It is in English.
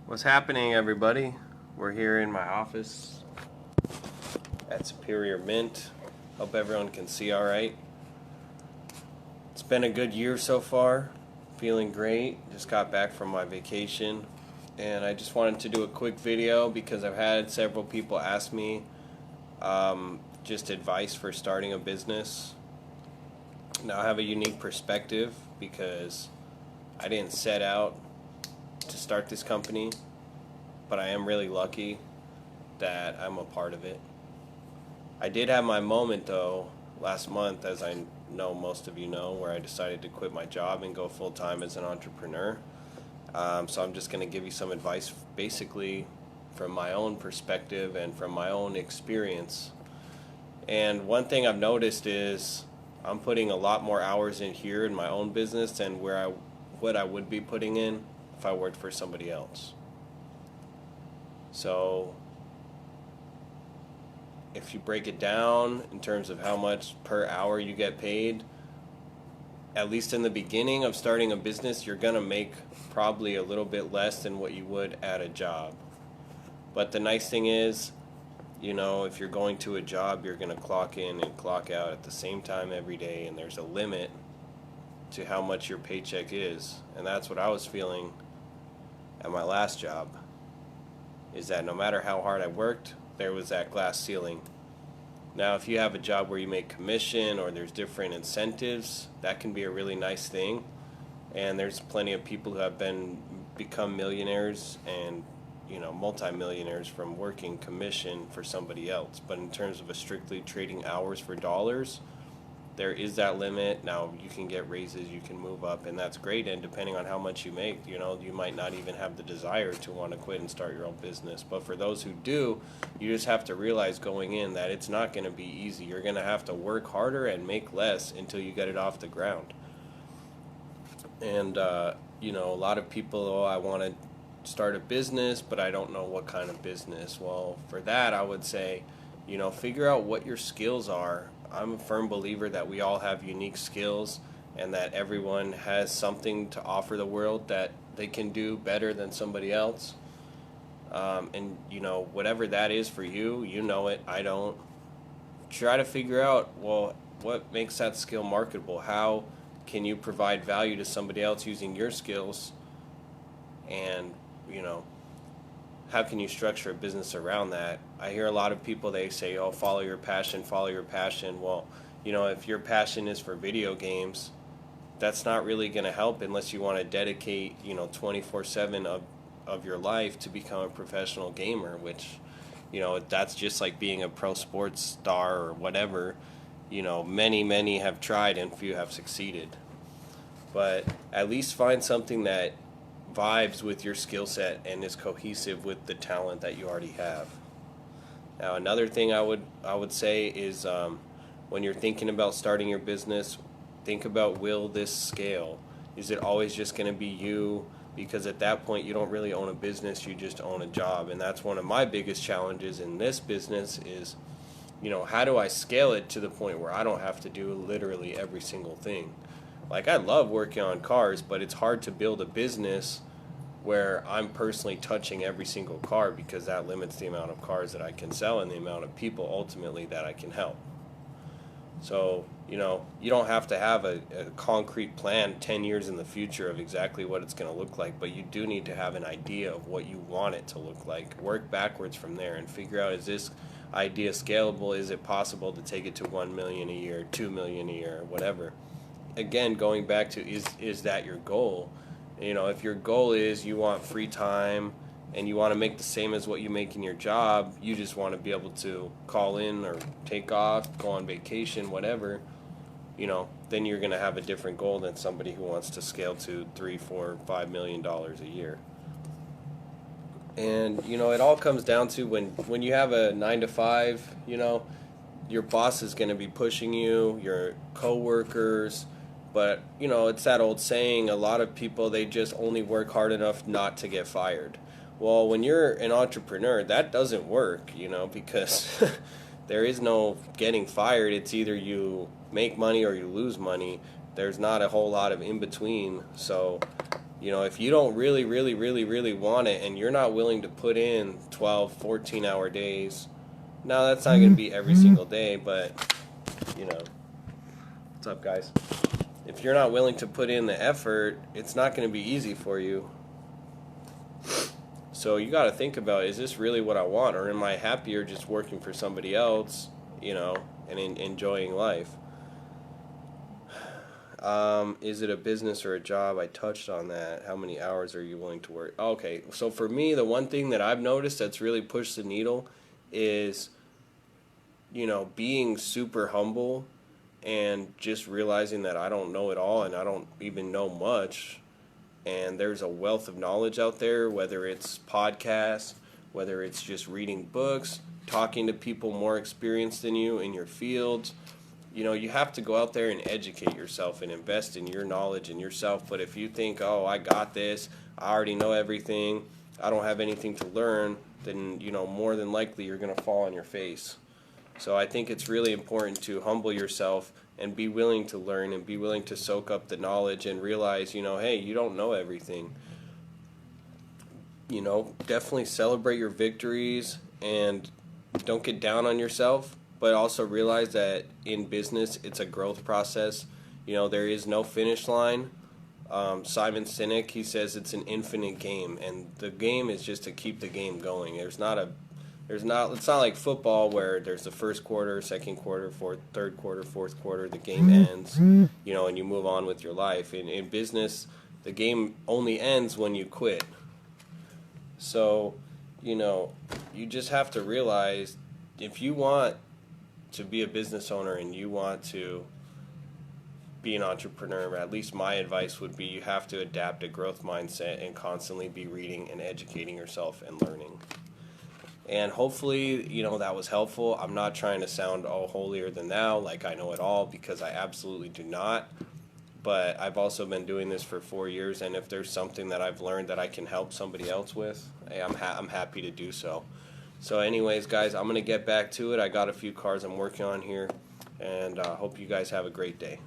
What's happening, everybody? We're here in my office at Superior Mint. Hope everyone can see all right. It's been a good year so far. Feeling great. Just got back from my vacation. And I just wanted to do a quick video because I've had several people ask me just advice for starting a business. Now I have a unique perspective because I didn't set out to start this company, but I am really lucky that I'm a part of it. I did have my moment though last month, as I know most of you know, where I decided to quit my job and go full-time as an entrepreneur. So I'm just going to give you some advice basically from my own perspective and from my own experience. And one thing I've noticed is I'm putting a lot more hours in here in my own business than what I would be putting in if I worked for somebody else. So if you break it down in terms of how much per hour you get paid, at least in the beginning of starting a business, you're going to make probably a little bit less than what you would at a job. But the nice thing is, if you're going to a job, you're going to clock in and clock out at the same time every day, and there's a limit to how much your paycheck is. And that's what I was feeling at my last job, is that no matter how hard I worked, there was that glass ceiling. Now, if you have a job where you make commission or there's different incentives, that can be a really nice thing. And there's plenty of people who have become millionaires and multimillionaires from working commission for somebody else. But in terms of a strictly trading hours for dollars, there is that limit. Now you can get raises, you can move up, and that's great. And depending on how much you make, you might not even have the desire to want to quit and start your own business. But for those who do, you just have to realize going in that it's not going to be easy. You're going to have to work harder and make less until you get it off the ground. And a lot of people, I want to start a business, but I don't know what kind of business. Well, for that, I would say, figure out what your skills are. I'm a firm believer that we all have unique skills and that everyone has something to offer the world that they can do better than somebody else. And whatever that is for you, you know it, I don't. Try to figure out, well, what makes that skill marketable? How can you provide value to somebody else using your skills? And, how can you structure a business around that? I hear a lot of people, they say, oh, follow your passion, follow your passion. Well, if your passion is for video games, that's not really going to help unless you want to dedicate, 24/7 of your life to become a professional gamer, which, that's just like being a pro sports star or whatever. Many have tried and few have succeeded. But at least find something that vibes with your skill set and is cohesive with the talent that you already have. Now, another thing I would say is when you're thinking about starting your business, think about, will this scale? Is it always just going to be you? Because at that point, you don't really own a business, you just own a job. And that's one of my biggest challenges in this business is, how do I scale it to the point where I don't have to do literally every single thing? Like, I love working on cars, but it's hard to build a business where I'm personally touching every single car, because that limits the amount of cars that I can sell and the amount of people ultimately that I can help. So, you don't have to have a concrete plan 10 years in the future of exactly what it's going to look like, but you do need to have an idea of what you want it to look like. Work backwards from there and figure out, is this idea scalable? Is it possible to take it to 1 million a year, 2 million a year, whatever? Again, going back to, is that your goal? If your goal is you want free time and you want to make the same as what you make in your job, you just want to be able to call in or take off, go on vacation, whatever, then you're going to have a different goal than somebody who wants to scale to $3, $4, $5 million a year. And, it all comes down to when you have a 9 to 5, your boss is going to be pushing you, your coworkers. But, it's that old saying, a lot of people, they just only work hard enough not to get fired. Well, when you're an entrepreneur, that doesn't work, because there is no getting fired. It's either you make money or you lose money. There's not a whole lot of in between. So, If you don't really, really, really, really want it and you're not willing to put in 12, 14-hour days, now that's not going to be every single day, but, what's up, guys? If you're not willing to put in the effort, it's not going to be easy for you. So you got to think about, is this really what I want, or am I happier just working for somebody else, and enjoying life? Is it a business or a job? I touched on that. How many hours are you willing to work? Okay, so for me, the one thing that I've noticed that's really pushed the needle is, being super humble and just realizing that I don't know it all and I don't even know much. And there's a wealth of knowledge out there, whether it's podcasts, whether it's just reading books, talking to people more experienced than you in your fields. You have to go out there and educate yourself and invest in your knowledge and yourself. But if you think, oh, I got this, I already know everything, I don't have anything to learn, then, more than likely you're going to fall on your face. So I think it's really important to humble yourself and be willing to learn and be willing to soak up the knowledge and realize, hey, you don't know everything. Definitely celebrate your victories and don't get down on yourself, but also realize that in business, it's a growth process. There is no finish line. Simon Sinek, he says it's an infinite game, and the game is just to keep the game going. It's not like football where there's the first quarter, second quarter, third quarter, fourth quarter, the game ends, and you move on with your life. In business, the game only ends when you quit. So, you just have to realize, if you want to be a business owner and you want to be an entrepreneur, at least my advice would be you have to adapt a growth mindset and constantly be reading and educating yourself and learning. And hopefully, that was helpful. I'm not trying to sound all holier than thou, like I know it all, because I absolutely do not. But I've also been doing this for 4 years, and if there's something that I've learned that I can help somebody else with, hey, I'm happy to do so. So anyways, guys, I'm going to get back to it. I got a few cars I'm working on here, and hope you guys have a great day.